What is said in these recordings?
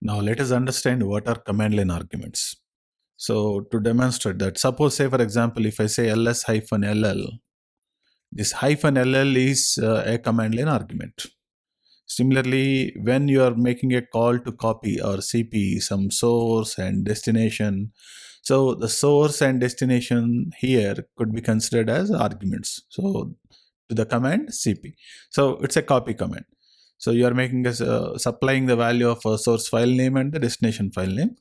Now let us understand what are command line arguments. So to demonstrate that, suppose say for example, if I say ls-ll, this -ll is a command line argument. Similarly, when you are making a call to copy or CP some source and destination, so the source and destination here could be considered as arguments. So to the command CP. So it's a copy command. So you are making a, supplying the value of a source file name and the destination file name.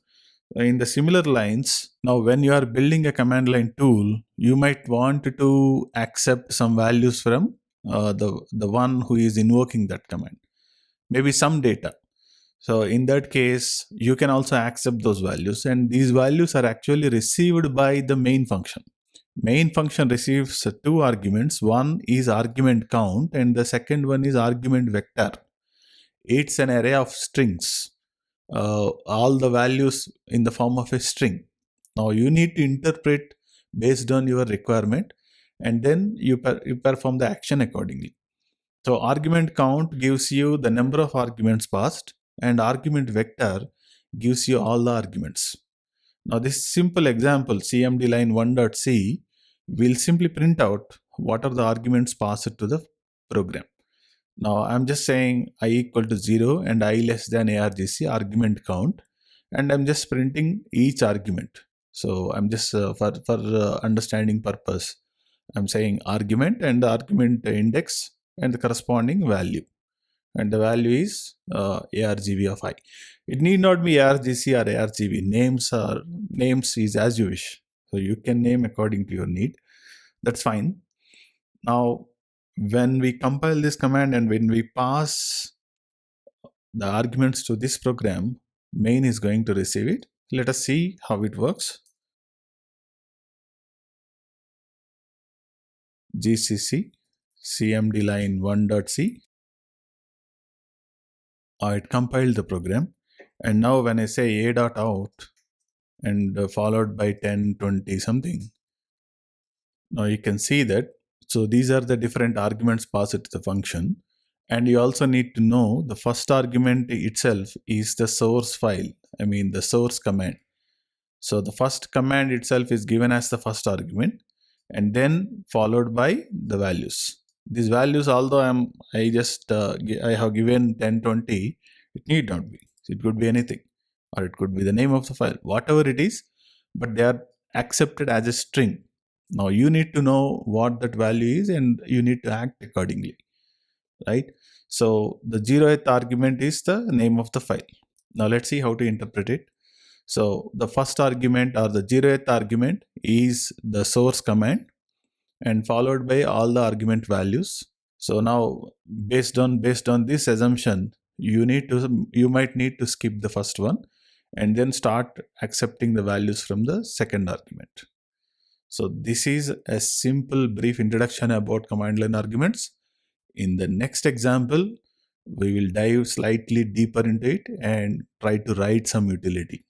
In the similar lines, now when you are building a command line tool, you might want to accept some values from the one who is invoking that command, maybe some data. So in that case, you can also accept those values, and these values are actually received by the main function. Main function receives two arguments. One is argument count, and the second one is argument vector. It's an array of strings, all the values in the form of a string. Now you need to interpret based on your requirement, and then you perform the action accordingly. So argument count gives you the number of arguments passed, and argument vector gives you all the arguments. Now this simple example, cmd line 1.c, will simply print out what are the arguments passed to the program. Now I'm just saying I equal to 0 and I less than argc argument count, and I'm just printing each argument. So I'm just for understanding purpose, I'm saying argument and the argument index and the corresponding value, and the value is argv of I. It need not be argc or argv. Names is as you wish. So you can name according to your need. That's fine. Now when we compile this command and when we pass the arguments to this program, main is going to receive it. Let us see how it works. GCC cmd line 1.c. It compiled the program, and now when I say a.out and followed by 10, 20 something, now you can see that. So these are the different arguments passed to the function, and you also need to know the first argument itself is the source file, I mean the source command. So the first command itself is given as the first argument, and then followed by the values. These values, although I have given 10, 20, it need not be. It could be anything, or it could be the name of the file, whatever it is, but they are accepted as a string. Now you need to know what that value is, and you need to act accordingly, right? So the 0th argument is the name of the file. Now let's see how to interpret it. So the first argument or the 0th argument is the source command, and followed by all the argument values. So now based on this assumption, you might need to skip the first one and then start accepting the values from the second argument. So this is a simple brief introduction about command line arguments. In the next example, we will dive slightly deeper into it and try to write some utility.